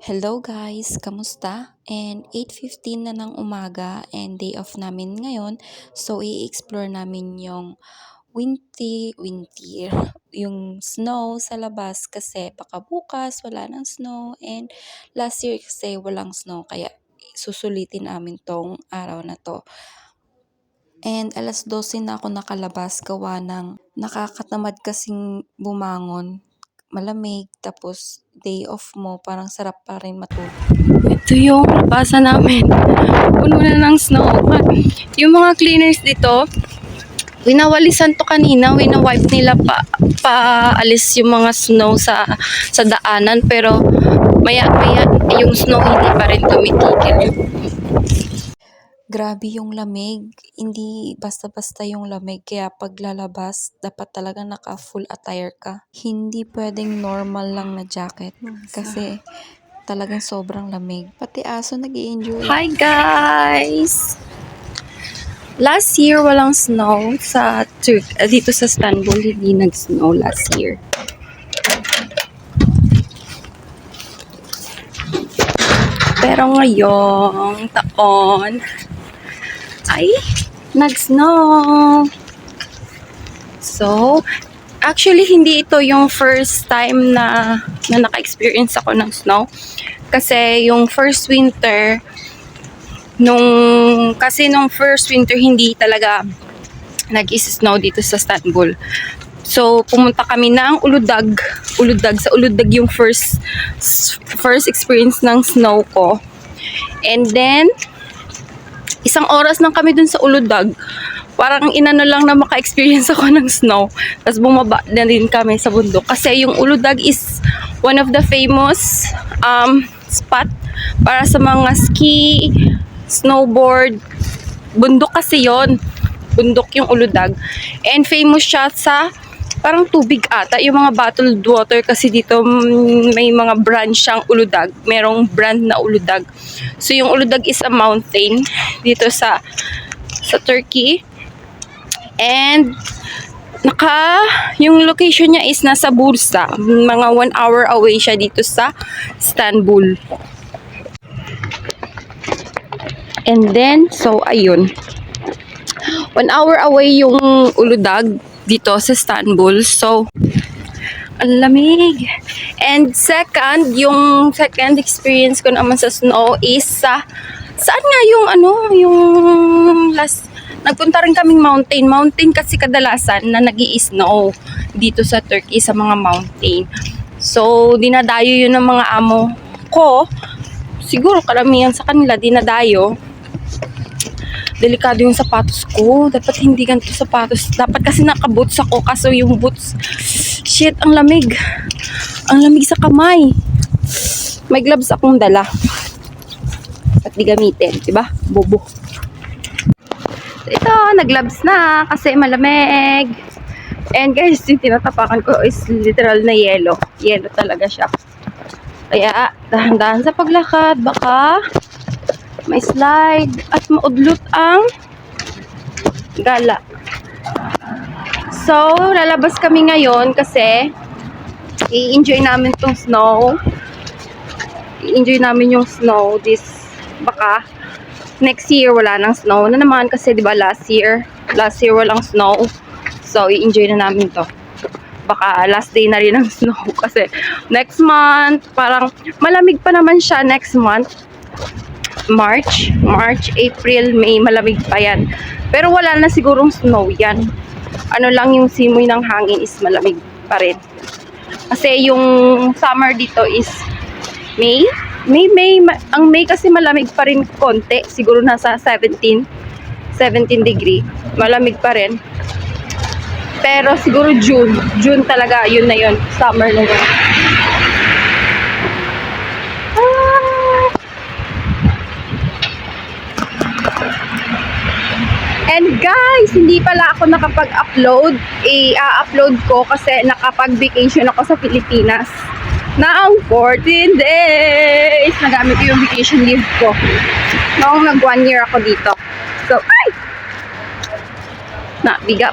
Hello guys, kamusta? And 8:15 na ng umaga and day off namin ngayon. So i-explore namin yung winter, yung snow sa labas kasi baka bukas wala ng snow and last year kasi walang snow kaya susulitin namin tong araw na to. And 12:00 na ako nakalabas gawa ng nakakatamad kasing bumangon, malamig, tapos day off mo, parang sarap pa rin matulog. Ito yung labasan namin. Puno na ng snow. Yung mga cleaners dito, winawalisan to kanina, winawipe nila paalis yung mga snow sa daanan, pero maya-maya yung snow hindi pa rin tumitigil. Grabe yung lamig. Hindi basta-basta yung lamig. Kaya paglalabas, dapat talaga naka-full attire ka. Hindi pwedeng normal lang na jacket. Kasi talagang sobrang lamig. Pati aso nag-i-enjoy. Hi guys! Last year walang snow dito sa Istanbul. Hindi nag-snow last year. Pero ngayong taon ay nag-snow. So, actually hindi ito yung first time na naka-experience ako ng snow. Kasi yung first winter, nung first winter hindi talaga nag-snow dito sa Istanbul. So, pumunta kami ng Uludag. Sa Uludag yung first experience ng snow ko. And then, isang oras lang kami dun sa Uludag. Parang inano lang na maka-experience ako ng snow. Tapos bumaba na rin kami sa bundok. Kasi yung Uludag is one of the famous spot para sa mga ski, snowboard. Bundok kasi yon. Bundok yung Uludag. And famous siya sa parang tubig ata. Yung mga bottled water kasi dito may mga brand siyang Uludag. Merong brand na Uludag. So yung Uludag is a mountain dito sa Turkey. And yung location niya is nasa Bursa. Mga 1 hour away siya dito sa Istanbul. And then, so ayun. 1 hour away yung Uludag dito sa Istanbul. So, ang lamig. And yung second experience ko naman sa snow is saan nga yung last, nagpunta rin kaming mountain kasi kadalasan na nag-i-snow dito sa Turkey sa mga mountain. So, dinadayo yun ng mga amo ko. Siguro karamihan sa kanila dinadayo. Delikado yung sapatos ko. Dapat hindi ganito sapatos. Dapat kasi naka-boots ako. Kaso yung boots, shit, ang lamig. Ang lamig sa kamay. May gloves akong dala. At di gamitin. Diba? Bobo. Ito, nag-gloves na. Kasi malamig. And guys, yung tinatapakan ko is literal na yelo. Yelo talaga siya. Kaya, dahan-dahan sa paglakad. Baka may slide at maudlot ang gala. So, lalabas kami ngayon kasi i-enjoy namin tong snow. I-enjoy namin yung snow baka next year wala nang snow na naman kasi 'di ba last year walang snow. So, i-enjoy na namin to. Baka last day na rin ng snow kasi next month parang malamig pa naman siya next month. March, April, May, malamig pa yan. Pero wala na sigurong snow yan. Ano lang yung simoy ng hangin is malamig pa rin. Kasi yung summer dito is May. Ang May kasi malamig pa rin konti. Siguro nasa 17 degree. Malamig pa rin. Pero siguro June talaga, yun na yun. Summer na yun. And guys, hindi pala ako nakapag-upload. I-upload ko kasi nakapag-vacation ako sa Pilipinas. Na ang 14 days. Nagamit ko yung vacation leave ko. Noong nag 1 year ako dito. So, ay! Biga.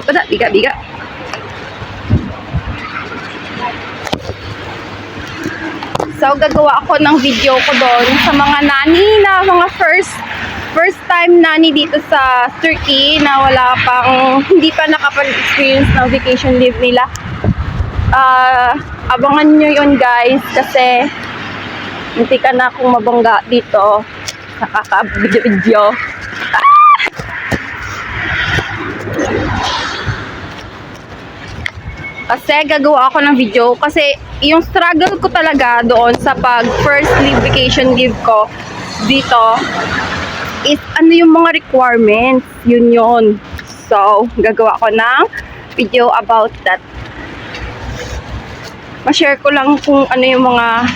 So, gagawa ako ng video ko doon sa mga nani na mga first time nani dito sa Turkey na hindi pa nakapag-experience ng vacation leave nila. Abangan nyo yun guys kasi hindi ka na akong mabangga dito sa kaka-video. Kasi gagawa ako ng video kasi yung struggle ko talaga doon sa pag first vacation leave ko dito is ano yung mga requirements, yun. So, gagawa ko ng video about that. Ma-share ko lang kung ano yung mga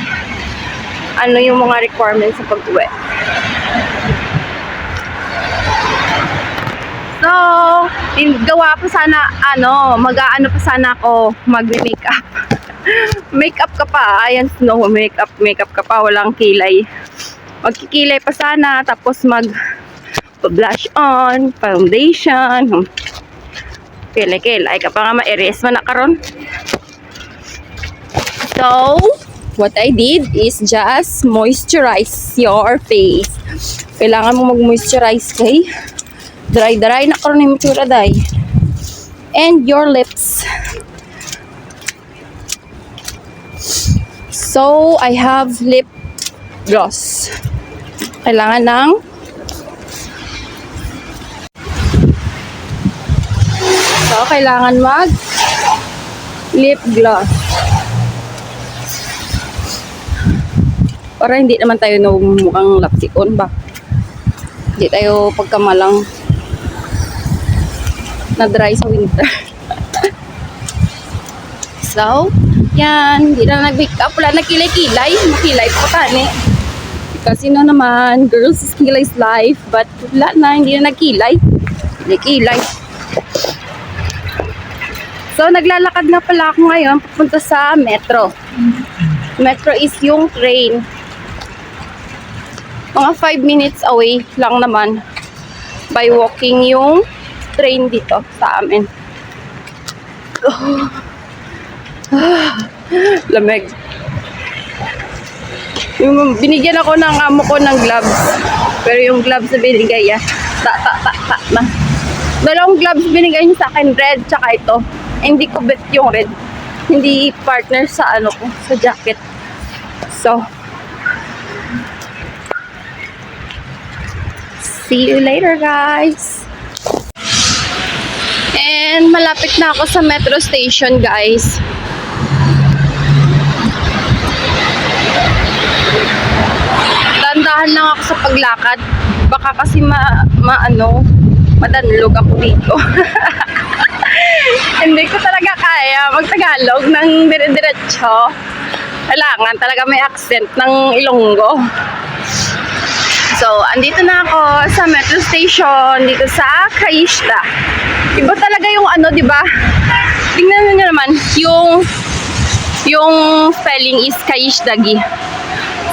requirements sa pag-uwi. So, gawa pa sana, mag-aano pa sana ako, mag-makeup. Makeup ka pa, ayan, no, makeup ka pa, walang kilay. Magkikilay pa sana, tapos mag-blush on, foundation. Kilay ka pa nga, ma-erase man na karon. So, what I did is just moisturize your face. Kailangan mo mag-moisturize kay dry na karon yung itsura day. And your lips. So, I have lip gloss. Kailangan ng kailangan mag lip gloss. Para hindi naman tayo mukhang lapsikon ba? Hindi tayo pagkamalang na dry sa winter. So, yan. Hindi na nag-wake up. Wala na kilay-kilay. Makilay po tani. Kasi naman, girls, kilay is life. But wala na. Hindi na nagkilay. Kilay. So, naglalakad na pala ako ngayon papunta sa metro. Metro is yung train. Mga 5 minutes away lang naman by walking yung train dito sa amin. Lamig. Binigyan ako ng amo ko ng gloves. Pero yung gloves na binigay, na. Dalawang gloves binigay niya sa akin, red tsaka ito. Hindi ko bet yung red. Hindi partner sa sa jacket. So, see you later guys. And malapit na ako sa metro station guys. Dahan lang ako sa paglakad. Baka kasi madanlog ako dito. Hindi ko talaga kaya mag-Tagalog ng dire-diretso. Kailangan talaga may accent ng Ilonggo. So, andito na ako sa metro station dito sa Kayışta. Iba talaga yung di ba? Tingnan niyo naman, yung spelling is Kayıştagi.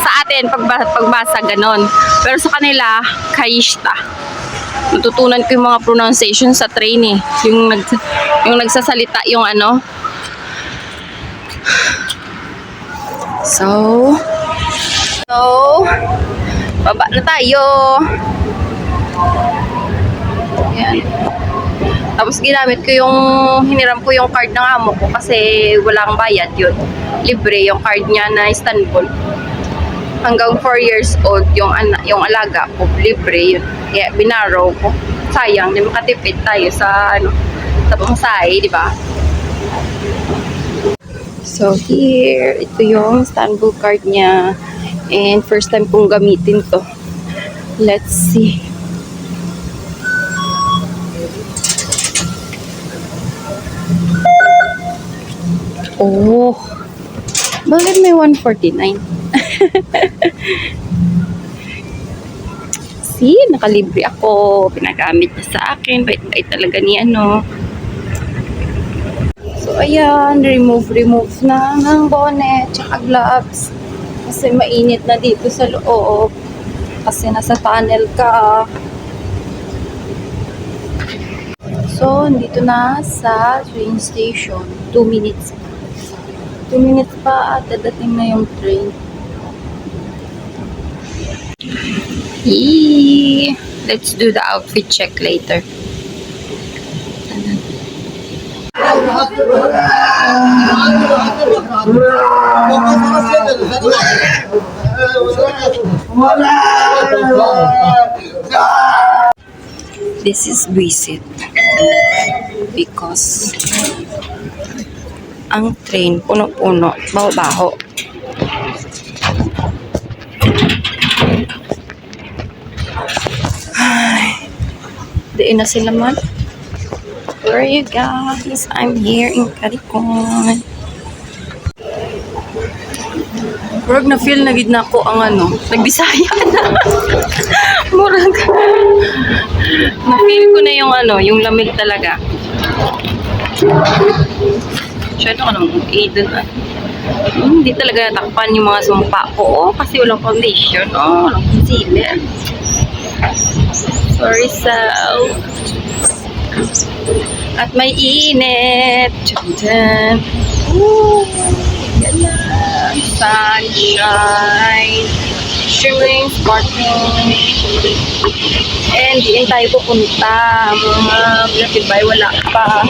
Sa atin, pagbasa ganon. Pero sa kanila, Kayışta. Natutunan ko yung mga pronunciation sa train eh. Yung nagsasalita yung So, baba na tayo. Ayan. Tapos hiniram ko yung card ng amo ko kasi walang bayad yun. Libre yung card niya na Istanbul. Hanggang 4 years old yung alaga ko, libre yun. Kaya binaraw ko. Sayang, di makatipid tayo sa pamasahe, di ba? So here, ito yung Istanbul card niya. And first time kong gamitin to. Let's see. Oh, bakit may 149? See, nakalibre ako. Pinagamit niya sa akin. Bait-bait talaga ni So, ayan. Remove na ng bonnet. Tsaka gloves. Kasi mainit na dito sa loob. Kasi nasa tunnel ka. So, dito na sa train station. 2 minutes. 2 minutes pa at dadating na yung train. Yee. Let's do the outfit check later. This is Buisit because ang train puno-puno, baho-baho. Diin na sila man. Where are you guys? I'm here in Karikon. Murag na feel na gid na ko ang ano, nagbisaya na. Murag na feel ko na yung ano, yung lamig talaga. Siya na kanang aiden na. Hindi talaga natakpan yung mga sumpa ko. Kasi walang foundation. Walang concealer. Sorry, Sal. At may init. Tadaan. Ooh, yan na. Sunshine. Shimmering, sparkling. And diin tayo pupunta. Mga pinatibay, wala pa.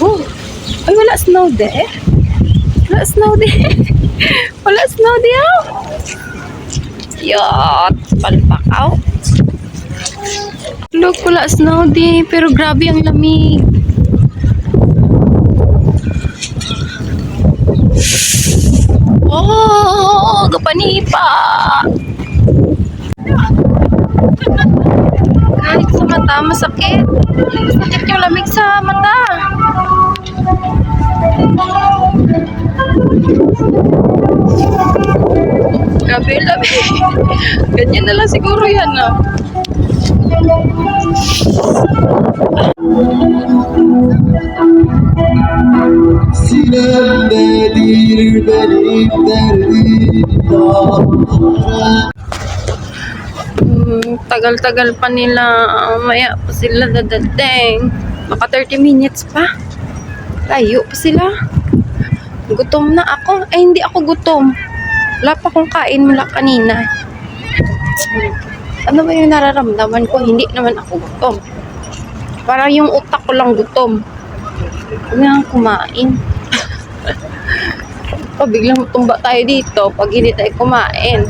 Oh, ay wala snow there. Wala snow there. Wala snow there. Yot, palpak out. Look, wala snow there. Pero grabe ang lamig. Oh, kapanipa. Kahit sa mata, masakit. Masakit yung lamig sa mata. Grabe yung lamig. Ganyan na lang siguro yan, no? Tagal-tagal pa nila. Maya pa sila dadating. Maka 30 minutes pa. Layo pa sila. Gutom na ako. Ay, hindi ako gutom. Wala pa akong kain mula kanina. Ano ba yung nararamdaman ko? Hindi naman ako gutom. Parang yung utak ko lang gutom. Huwag na kumain. Biglang tumba tayo dito pag hindi tayo kumain.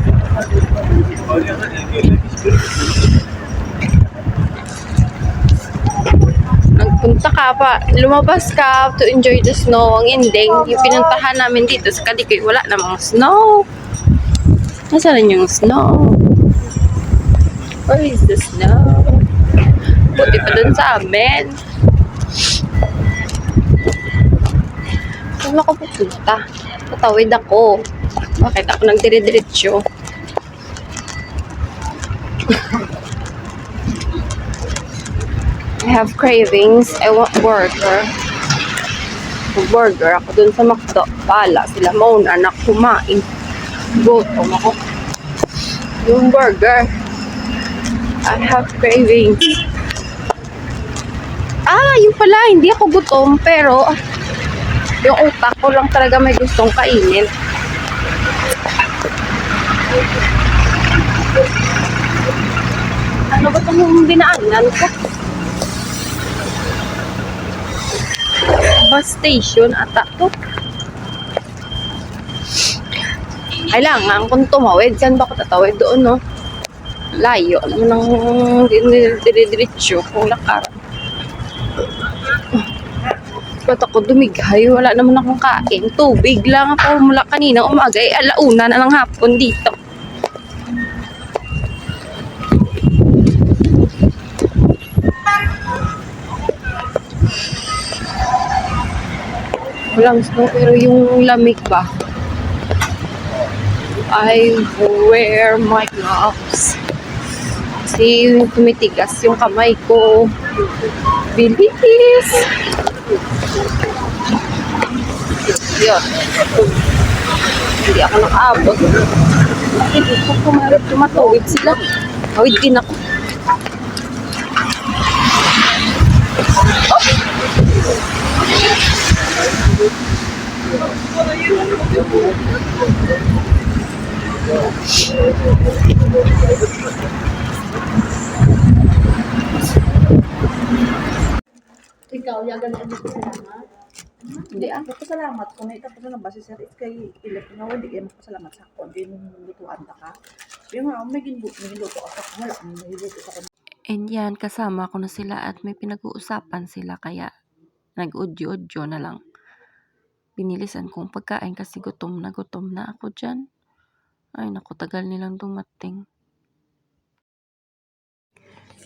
Nagpunta ka pa, lumabas ka to enjoy the snow. Ang ending, yung pinuntahan namin dito sa Kalikoy, wala namang snow. Nasaan yung snow? Where is the snow? Buti pa dun sa amin. Saan ako pupunta? Tatawid ako. Bakit ako nagdire-diretso? I have cravings. I want burger. Burger ako dun sa McDo. Pala sila mauna na kumain. Gutom ako. Yung burger. I have cravings. Yung pala. Hindi ako gutom. Pero yung utak ko lang talaga may gustong kainin. Ano ba itong binaanan ko? Bus station ata to. Kailangan kung tumawid. Saan ba ako tatawid? Doon, no? Layo. Alam mo nang dire-diretso kung lakar. Ba't ako dumigay? Wala naman akong kain. Tubig lang ako mula kanina umaga. Alauna na ng hapon dito. Walang snow pero yung lamig ba? I wear my gloves. Kasi tumitigas yung kamay ko. Bilis! Yun. Hindi ako nakaabot. Hindi ko kumarap tumatawid sila. Tawid din ako. Ikaw, yagan ang salamat. Hindi ah. Salamat kung naitapos na base sa kay ilip na hindi kayo magpasalamat sa ako. Hindi mo lutuan ka. Yung nga, may ginluto ka. Wala, may ginluto ka. And yan, kasama ko na sila at may pinag-uusapan sila kaya nag-udyo-udyo na lang. Binilisan kong pagkain kasi gutom na ako dyan. Ay naku, tagal nilang dumating.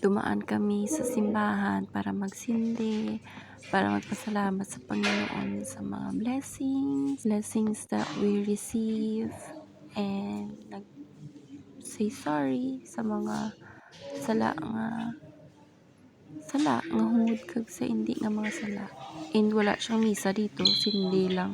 Dumaan kami sa simbahan para magsindi, para magpasalamat sa Panginoon sa mga blessings that we receive, and nag-say sorry sa mga sala nga hungod kag sa hindi nga mga sala. And wala siyang misa dito, sindi lang.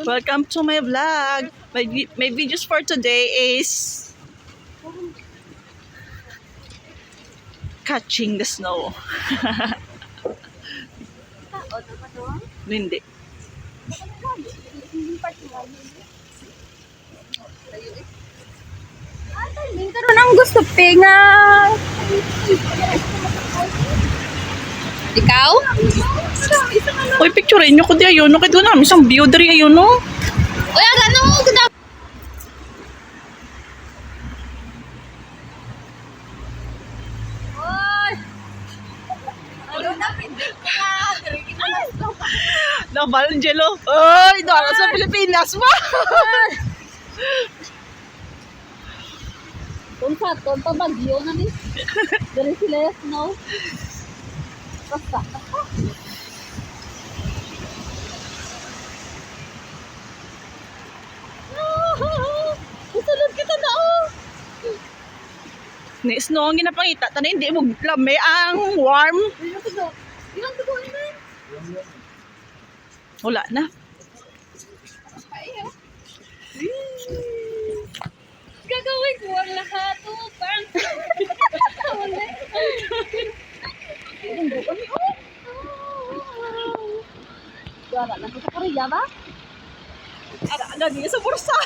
Welcome to my vlog. My videos for today is catching the snow. Hindi. Karon ang gusto pinga. Ikaw? Uy, picturein nyo ko di ayun. No, kaya namin isang view dari ayun, no? Uy, ano? Ganda. Naval Angelo. Ay, dara sa Pilipinas ba? Kung pa bagyo na ni. Dari sila snow. Basta. Usulod kita na oh. Ni snow ang ginapangita. Tanay, hindi mo lame ang warm. Ilang tubo na. Wala na. Gagawin ko ang lahat. Oh, parang. Wala lang sa Korea ba? Lagi sa bursa.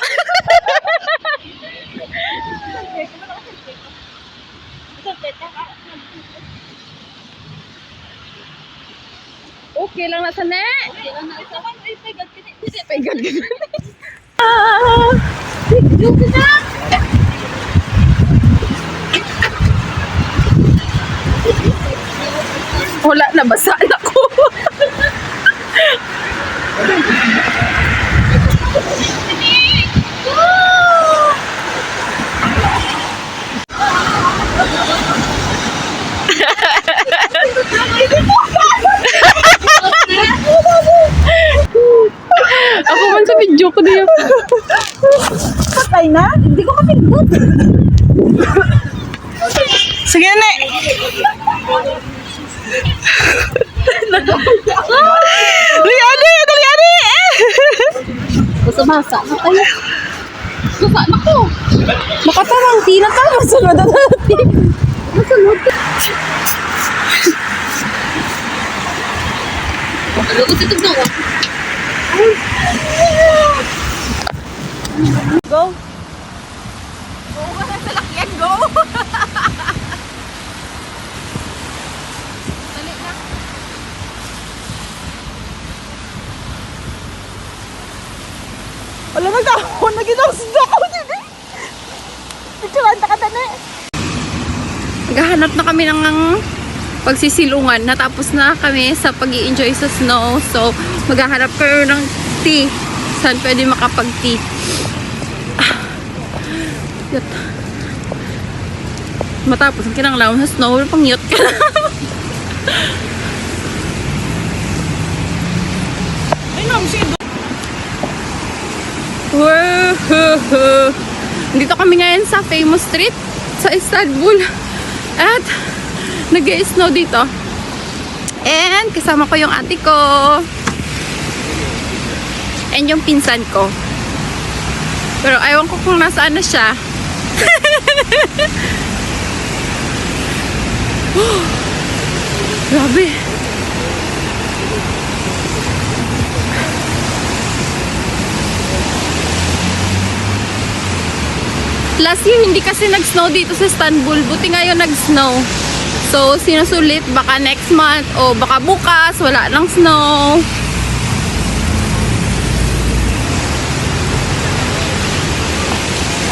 Okay lang na sa ne. Okay lang na isa. Pagod. Wala na, basa na ko. Ako man sa video ko diyo. Patay na? Hindi ko kapindot. Sige na. Dali, dali. Basta masa na tayo. Susa na ko. Makatarang tina ka, masunod na natin. Masunod ka. Ano ko titog na Go. Oo, ka sa lakyan, go! Dali na. Wala nagkahon. Naginausda ako. Picturean ta ka tani. Naghahanap na kami ng pagsisilungan. Natapos na kami sa pag-i-enjoy sa snow. So, maghahanap kayo ng tea. Saan pwede makapag-tea? Yat. Matapos ang kinanglaw sa snow, pangyot ka na. Ay, nang sido. Dito kami ngayon sa famous street sa Istanbul. At nag-snow dito. And kasama ko yung ate ko. And yung pinsan ko. Pero ayaw ko kung nasaan na siya. Grabe. Last year, hindi kasi nag-snow dito sa Istanbul. Buti ngayon nag-snow. So, sinusulit, baka next month o baka bukas, wala nang snow.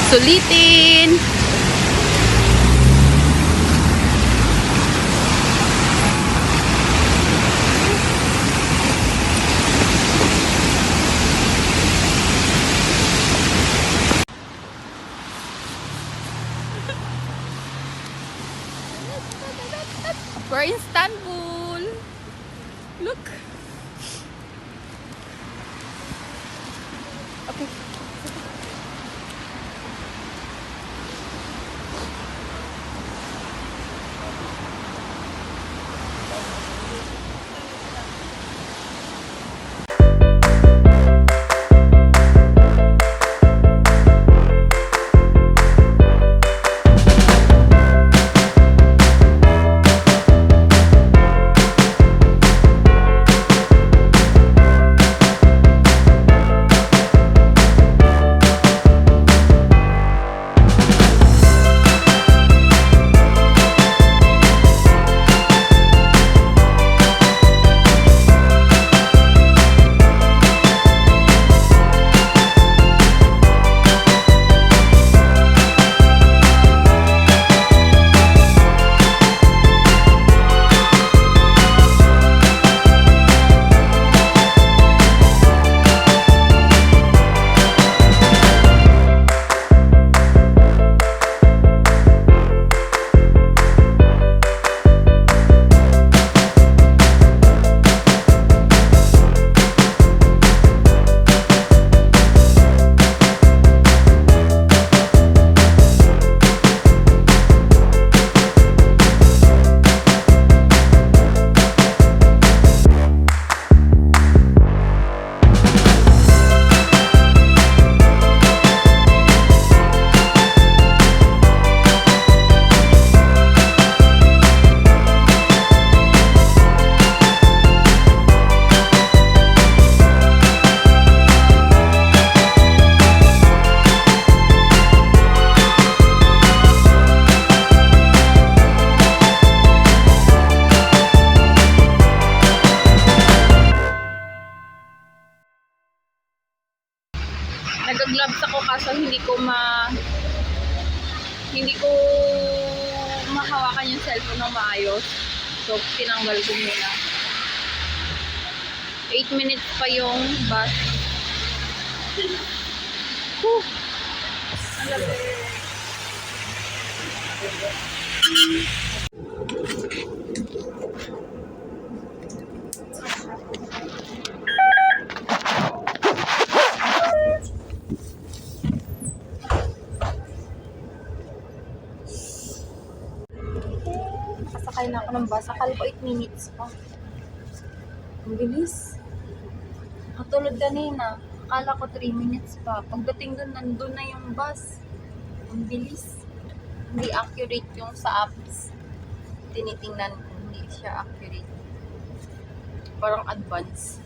Sulitin. We're in Istanbul. Look. Okay. Nag-gloves ako kaso hindi ko mahawakan yung cellphone ng maayos. So, tinanggal ko muna. 8 minutes pa yung bus. Whew. Ang labi. Nakasakay na ako ng bus. Akala ko 8 minutes pa. Ang bilis. Katulad kanina. Akala ko 3 minutes pa. Pagdating doon, nandun na yung bus. Ang bilis. Hindi accurate yung sa apps. Tinitingnan ko. Hindi siya accurate. Parang advance.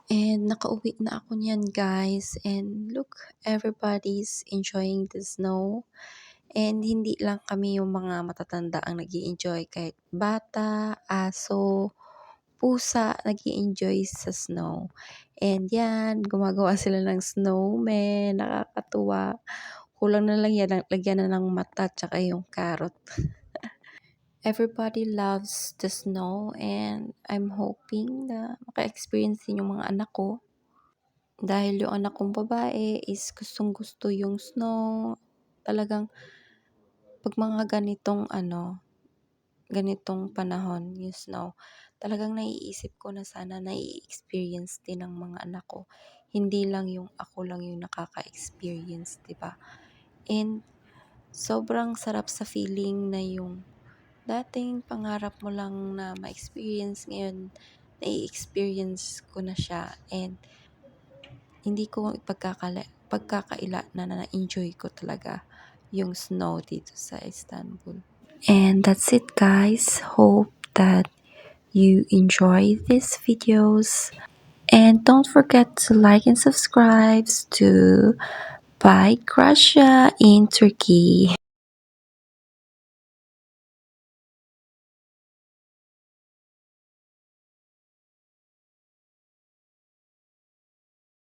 And nakauwi na ako niyan guys. And look, everybody's enjoying the snow. And hindi lang kami yung mga matatanda ang nag-i-enjoy. Kahit bata, aso, pusa, nag-i-enjoy sa snow. And yan, gumagawa sila ng snowman. Nakakatuwa. Kulang na lang yan, lagyan na ng mata tsaka yung carrot. Everybody loves the snow and I'm hoping na maka-experience din yung mga anak ko. Dahil yung anak kong babae is gustong-gusto yung snow. Talagang pag mga ganitong panahon, yung snow, talagang naiisip ko na sana nai-experience din ng mga anak ko. Hindi lang yung ako lang yung nakaka-experience, 'di ba? And sobrang sarap sa feeling na yung dating pangarap mo lang na ma-experience, ngayon nai-experience ko na siya and hindi ko pagkakaila na na-enjoy ko talaga yung snow dito sa Istanbul. And that's it guys. Hope that you enjoy these videos. And don't forget to like and subscribe to Bike Russia in Turkey.